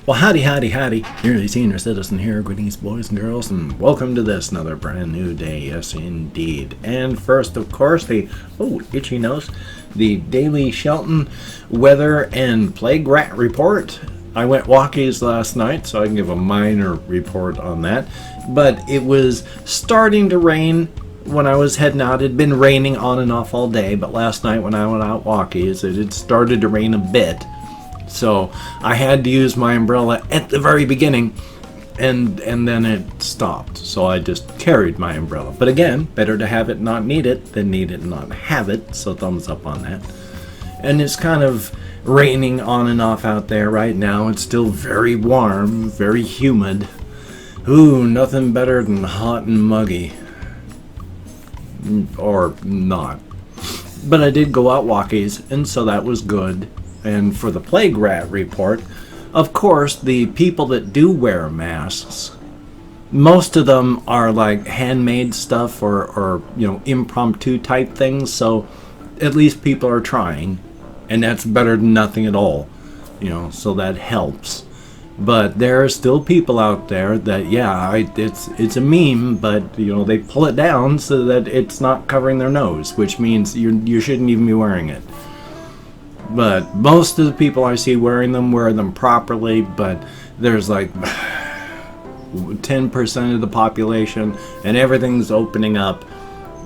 Well, howdy, nearly senior citizen here. Greetings, boys and girls, and welcome to this, another brand new day. Yes, indeed. And first, of course, itchy nose, the daily Shelton weather and plague rat report. I went walkies last night, so I can give a minor report on that. But it was starting to rain when I was heading out. It had been raining on and off all day, but last night when I went out walkies, it had started to rain a bit. So I had to use my umbrella at the very beginning, and then it stopped. So I just carried my umbrella. But again, better to have it not need it than need it and not have it. So thumbs up on that. And it's kind of raining on and off out there right now. It's still very warm, very humid. Ooh, nothing better than hot and muggy. Or not. But I did go out walkies, and so that was good. And for the plague rat report, of course, the people that do wear masks, most of them are like handmade stuff or impromptu type things. So at least people are trying, and that's better than nothing at all, so that helps. But there are still people out there that, it's a meme, but they pull it down so that it's not covering their nose, which means you shouldn't even be wearing it. But most of the people I see wear them properly, but there's like 10% of the population, and everything's opening up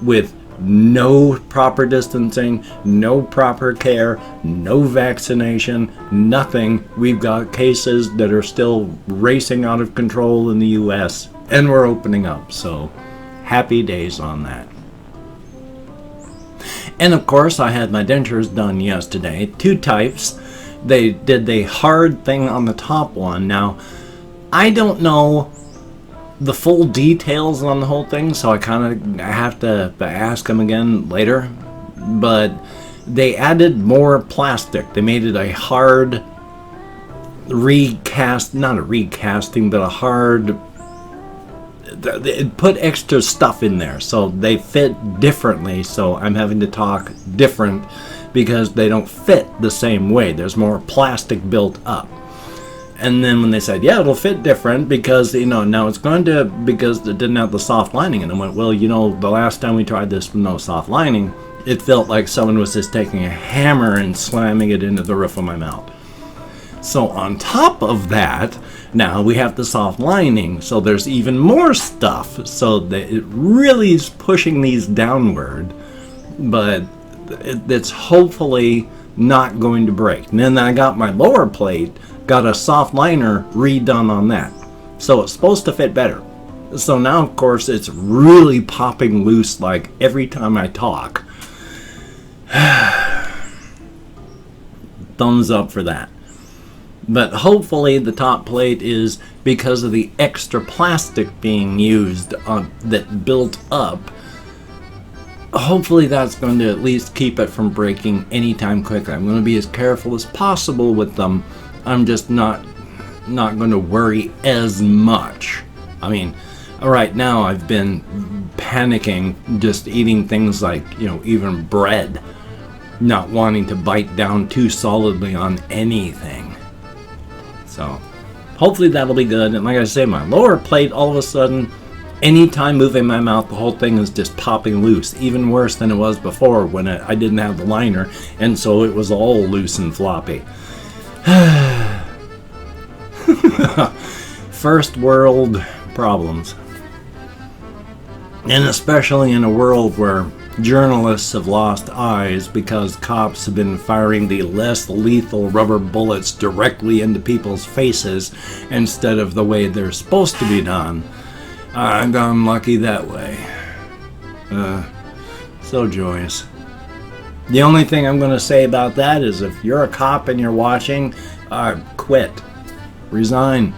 with no proper distancing, no proper care, no vaccination, nothing. We've got cases that are still racing out of control in the US, and we're opening up, so happy days on that. And of course, I had my dentures done yesterday. 2 types. They did the hard thing on the top one. Now, I don't know the full details on the whole thing, so I kind of have to ask them again later. But they added more plastic. They made it a hard recast, not a recasting, but a hard... It put extra stuff in there, so they fit differently. So I'm having to talk different because they don't fit the same way. There's more plastic built up. And then when they said, it'll fit different because now it's going to, because it didn't have the soft lining, and I went, well, the last time we tried this with no soft lining, it felt like someone was just taking a hammer and slamming it into the roof of my mouth. So on top of that, now we have the soft lining, so there's even more stuff. So that it really is pushing these downward, but it's hopefully not going to break. And then I got my lower plate, got a soft liner redone on that. So it's supposed to fit better. So now, of course, it's really popping loose like every time I talk. Thumbs up for that. But hopefully the top plate is, because of the extra plastic being used that built up, hopefully that's going to at least keep it from breaking anytime quickly. I'm going to be as careful as possible with them. I'm just not going to worry as much. I mean, right now I've been panicking, just eating things like, even bread, not wanting to bite down too solidly on anything. So, hopefully that'll be good. And like I say, my lower plate, all of a sudden, anytime moving my mouth, the whole thing is just popping loose. Even worse than it was before when I didn't have the liner, and so it was all loose and floppy. First world problems. And especially in a world where journalists have lost eyes because cops have been firing the less lethal rubber bullets directly into people's faces instead of the way they're supposed to be done. I'm lucky that way. So joyous. The only thing I'm going to say about that is if you're a cop and you're watching, quit. Resign.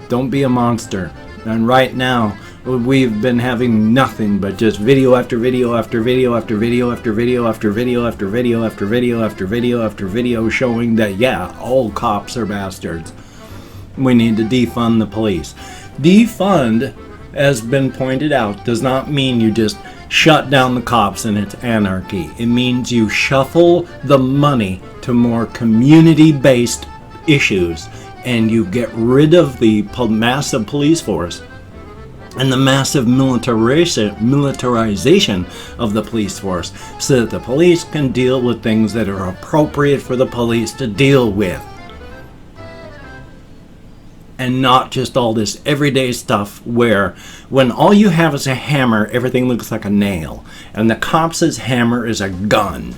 Don't be a monster. And right now, we've been having nothing but just video after video after video after video after video after video after video after video after video after video showing that, all cops are bastards. We need to defund the police. Defund, as been pointed out, does not mean you just shut down the cops and it's anarchy. It means you shuffle the money to more community-based issues and you get rid of the massive police force and the massive militarization of the police force, so that the police can deal with things that are appropriate for the police to deal with. And not just all this everyday stuff where when all you have is a hammer, everything looks like a nail. And the cop's hammer is a gun.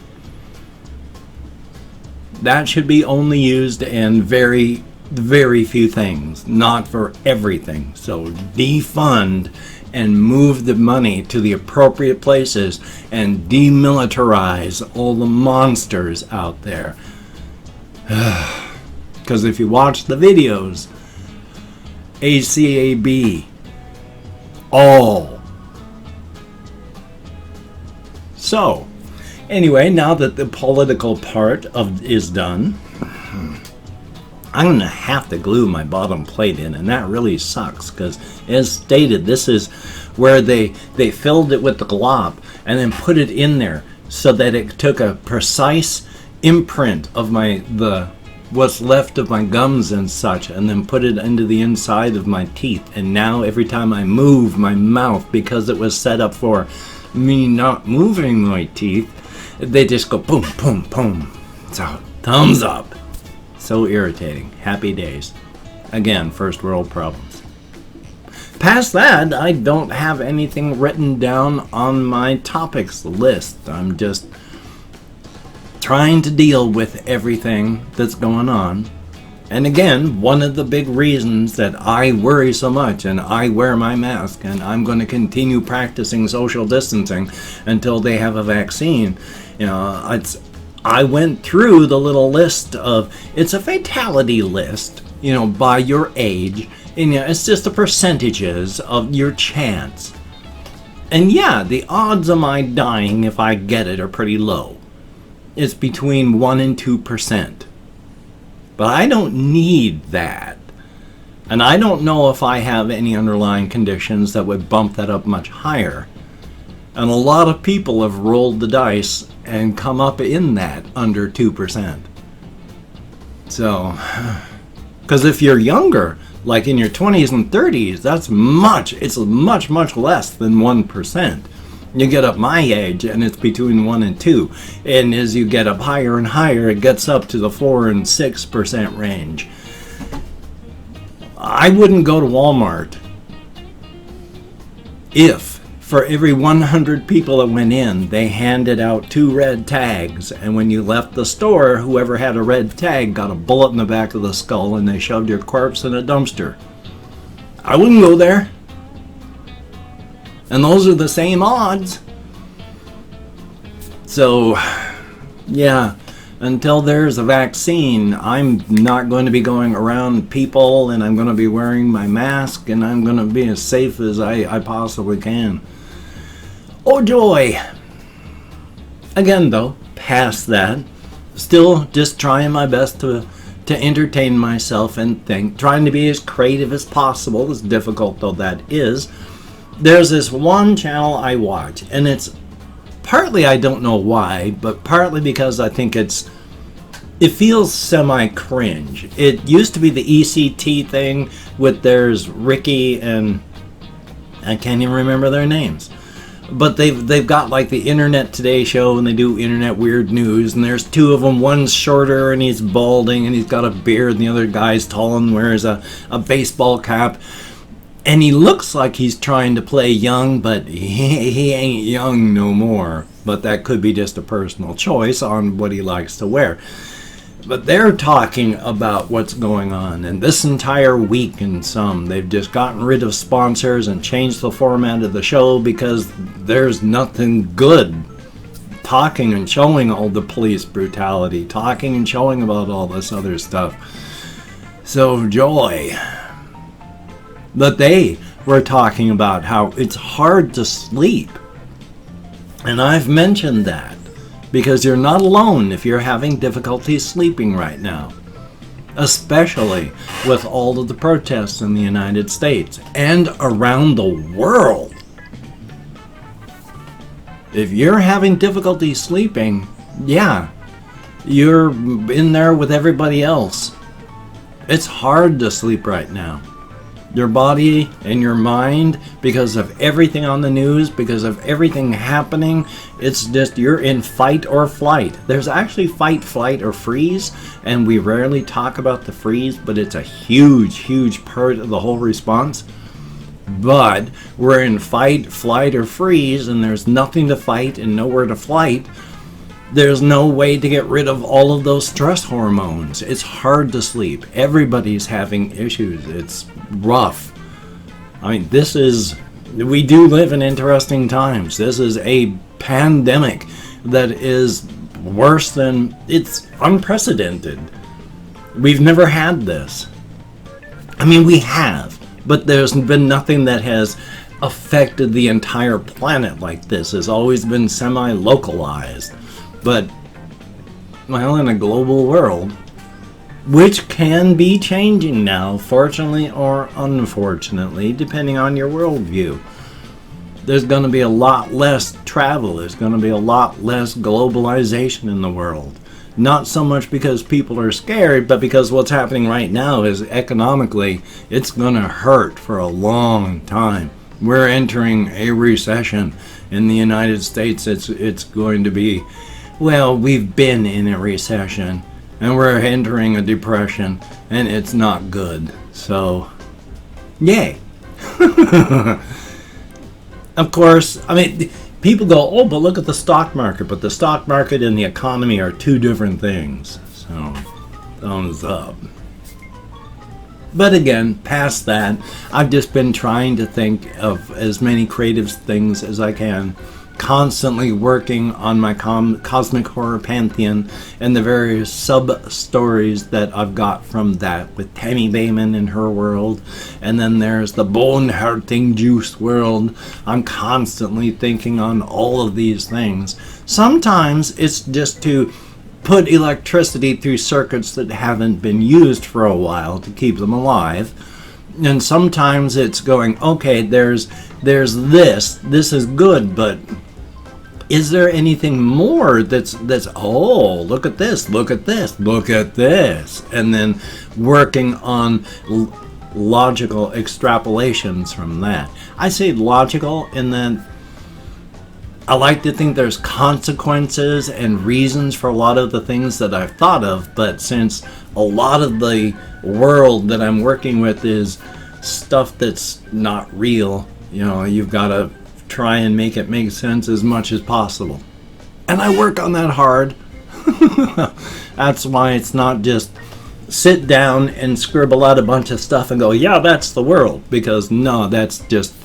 That should be only used in very, very few things, not for everything. So defund and move the money to the appropriate places and demilitarize all the monsters out there. Because if you watch the videos, ACAB, all. So, anyway, now that the political part is done, I'm going to have to glue my bottom plate in, and that really sucks, because as stated, this is where they filled it with the glop and then put it in there so that it took a precise imprint of what's left of my gums and such, and then put it into the inside of my teeth. And now every time I move my mouth, because it was set up for me not moving my teeth, they just go boom, boom, boom. So, thumbs up. So irritating. Happy days. Again, first world problems. Past that, I don't have anything written down on my topics list. I'm just trying to deal with everything that's going on. And again, one of the big reasons that I worry so much, and I wear my mask, and I'm going to continue practicing social distancing until they have a vaccine. You know, I went through the little list of, it's a fatality list, you know, by your age, and you know, it's just the percentages of your chance. And yeah, the odds of my dying if I get it are pretty low. It's between 1 and 2%. But I don't need that. And I don't know if I have any underlying conditions that would bump that up much higher. And a lot of people have rolled the dice and come up in that under 2%. So, because if you're younger, like in your 20s and 30s, it's much, much less than 1%. You get up my age and it's between 1 and 2. And as you get up higher and higher, it gets up to the 4 and 6% range. I wouldn't go to Walmart if for every 100 people that went in, they handed out 2 red tags. And when you left the store, whoever had a red tag got a bullet in the back of the skull and they shoved your corpse in a dumpster. I wouldn't go there. And those are the same odds. So, yeah, until there's a vaccine, I'm not going to be going around people, and I'm going to be wearing my mask, and I'm going to be as safe as I possibly can. Oh joy! Again though, past that, still just trying my best to entertain myself and think, trying to be as creative as possible, as difficult though that is. There's this one channel I watch, and it's partly I don't know why, but partly because I think it feels semi-cringe. It used to be the ECT thing with there's Ricky and I can't even remember their names. But they've got like the Internet Today show, and they do Internet Weird News, and there's 2 of them. One's shorter and he's balding and he's got a beard, and the other guy's tall and wears a baseball cap. And he looks like he's trying to play young, but he ain't young no more. But that could be just a personal choice on what he likes to wear. But they're talking about what's going on. And this entire week they've just gotten rid of sponsors and changed the format of the show because there's nothing good. Talking and showing all the police brutality. Talking and showing about all this other stuff. So joy. But they were talking about how it's hard to sleep. And I've mentioned that because you're not alone if you're having difficulty sleeping right now. Especially with all of the protests in the United States and around the world. If you're having difficulty sleeping, yeah, you're in there with everybody else. It's hard to sleep right now. Your body and your mind, because of everything on the news, because of everything happening, it's just you're in fight or flight. There's actually fight, flight, or freeze, and we rarely talk about the freeze, but it's a huge, huge part of the whole response. But we're in fight, flight, or freeze, and there's nothing to fight and nowhere to flight. There's no way to get rid of all of those stress hormones. It's hard to sleep. Everybody's having issues. It's rough. I mean, we do live in interesting times. This is a pandemic that is worse than, it's unprecedented. We've never had this. I mean, we have, but there's been nothing that has affected the entire planet like this. It's always been semi-localized. But, well, in a global world, which can be changing now, fortunately or unfortunately, depending on your worldview. There's going to be a lot less travel. There's going to be a lot less globalization in the world. Not so much because people are scared, but because what's happening right now is economically, it's going to hurt for a long time. We're entering a recession. In the United States, it's going to be, well, we've been in a recession. And we're entering a depression, and it's not good. So, yay. Of course, I mean, people go, oh, but look at the stock market. But the stock market and the economy are two different things. So, thumbs up. But again, past that, I've just been trying to think of as many creative things as I can. Constantly working on my cosmic horror pantheon and the various sub-stories that I've got from that with Tammy Bayman and her world. And then there's the bone-hurting juice world. I'm constantly thinking on all of these things. Sometimes it's just to put electricity through circuits that haven't been used for a while to keep them alive. And sometimes it's going, okay, there's this is good, but is there anything more that's oh, look at this, look at this, look at this, and then working on logical extrapolations from that. I say logical in that I like to think there's consequences and reasons for a lot of the things that I've thought of, but since a lot of the world that I'm working with is stuff that's not real, you've got to try and make it make sense as much as possible. And I work on that hard. That's why it's not just sit down and scribble out a bunch of stuff and go, yeah, that's the world. Because no, that's just,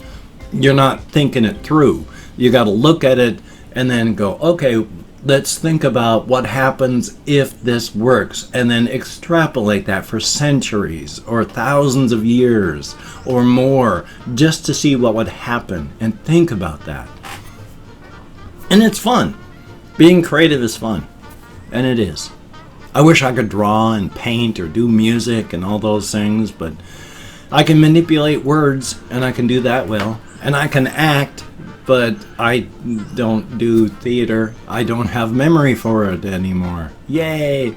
you're not thinking it through. You got to look at it and then go, okay, let's think about what happens if this works, and then extrapolate that for centuries or thousands of years or more just to see what would happen and think about that. And it's fun. Being creative is fun. And it is. I wish I could draw and paint or do music and all those things, but I can manipulate words and I can do that well. And I can act, but I don't do theater. I don't have memory for it anymore. Yay!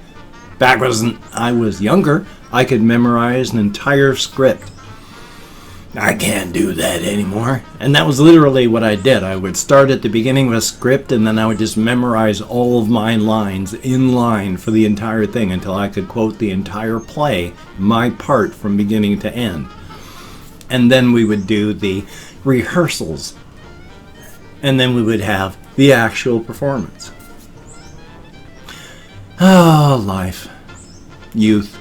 Back when I was younger, I could memorize an entire script. I can't do that anymore. And that was literally what I did. I would start at the beginning of a script and then I would just memorize all of my lines in line for the entire thing until I could quote the entire play, my part from beginning to end. And then we would do the rehearsals. And then we would have the actual performance. Oh, life. Youth.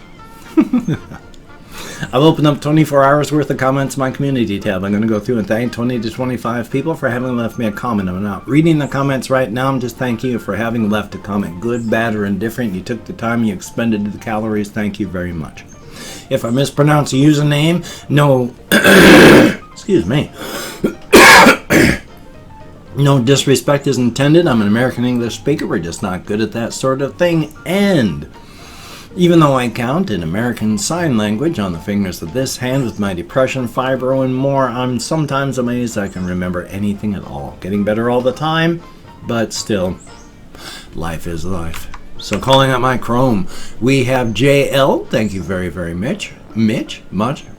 I've opened up 24 hours worth of comments in my community tab. I'm going to go through and thank 20 to 25 people for having left me a comment. I'm not reading the comments right now. I'm just thanking you for having left a comment. Good, bad, or indifferent. You took the time. You expended the calories. Thank you very much. If I mispronounce a username, no... excuse me. No disrespect is intended. I'm an American English speaker. We're just not good at that sort of thing. And even though I count in American Sign Language on the fingers of this hand with my depression, fibro, and more, I'm sometimes amazed I can remember anything at all. Getting better all the time, but still, life is life. So calling out my Chrome, we have JL, thank you very, very much. Much.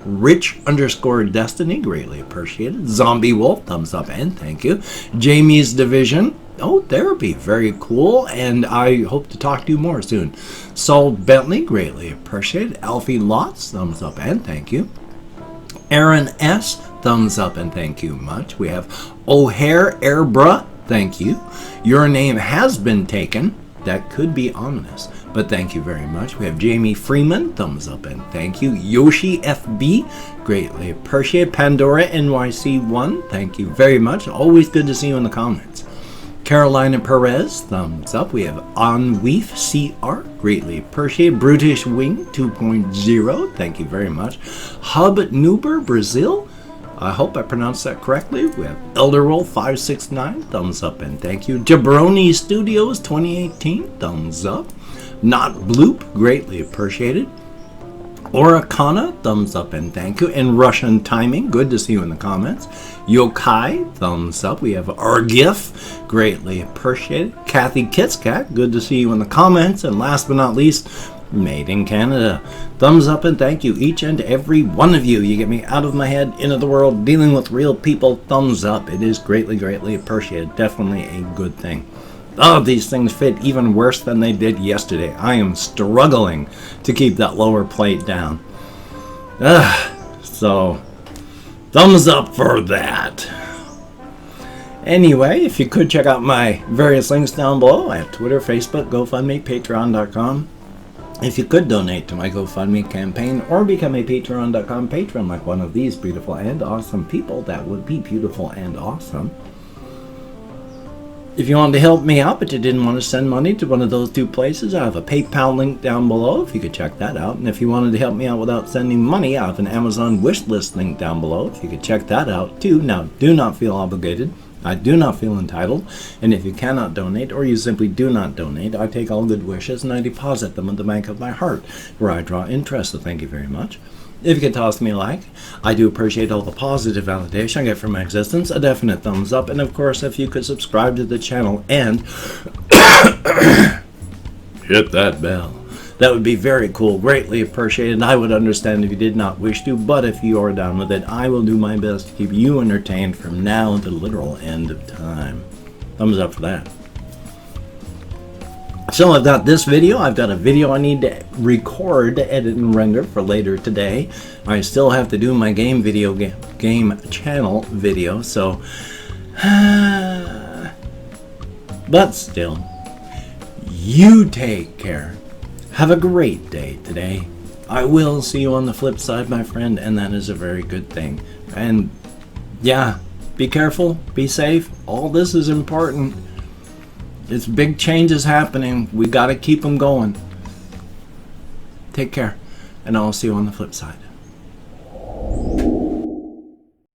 Rich _ Destiny, greatly appreciated. Zombie Wolf, thumbs up and thank you. Jamie's Division, oh, therapy, very cool, and I hope to talk to you more soon. Saul Bentley, greatly appreciated. Alfie Lots, thumbs up and thank you. Aaron S, thumbs up and thank you much. We have O'Hare Airbra, thank you. Your name has been taken. That could be ominous, but thank you very much. We have Jamie Freeman, thumbs up and thank you. Yoshi FB, greatly appreciate. Pandora NYC1, thank you very much. Always good to see you in the comments. Carolina Perez, thumbs up. We have Onweef CR, greatly appreciate. Brutish Wing 2.0, thank you very much. Hub Nuber Brazil, I hope I pronounced that correctly. We have Elderroll 569, thumbs up and thank you. Jabroni Studios 2018, thumbs up. Not Bloop, greatly appreciated. Oracana, thumbs up and thank you. And Russian Timing, good to see you in the comments. Yokai, thumbs up. We have Argif, greatly appreciated. Kathy Kitscat, good to see you in the comments. And last but not least, Made in Canada, thumbs up and thank you, each and every one of you. You get me out of my head, into the world, dealing with real people, thumbs up. It is greatly, greatly appreciated. Definitely a good thing. Oh, these things fit even worse than they did yesterday. I am struggling to keep that lower plate down. So, thumbs up for that. Anyway, if you could check out my various links down below. I have Twitter, Facebook, GoFundMe, Patreon.com. If you could donate to my GoFundMe campaign or become a Patreon.com patron like one of these beautiful and awesome people, that would be beautiful and awesome. If you wanted to help me out but you didn't want to send money to one of those two places, I have a PayPal link down below if you could check that out. And if you wanted to help me out without sending money, I have an Amazon wishlist link down below if you could check that out too. Now, do not feel obligated. I do not feel entitled, and if you cannot donate or you simply do not donate, I take all good wishes and I deposit them in the bank of my heart, where I draw interest, so thank you very much. If you could toss me a like, I do appreciate all the positive validation I get from my existence, a definite thumbs up, and of course if you could subscribe to the channel and hit that bell. That would be very cool, greatly appreciated. I would understand if you did not wish to, but if you are down with it, I will do my best to keep you entertained from now to the literal end of time. Thumbs up for that. So I've got this video. I've got a video I need to record, edit, and render for later today. I still have to do my game channel video, so... but still, you take care. Have a great day today. I will see you on the flip side, my friend, and that is a very good thing. And yeah, be careful, be safe. All this is important. It's big changes happening. We got to keep them going. Take care, and I'll see you on the flip side.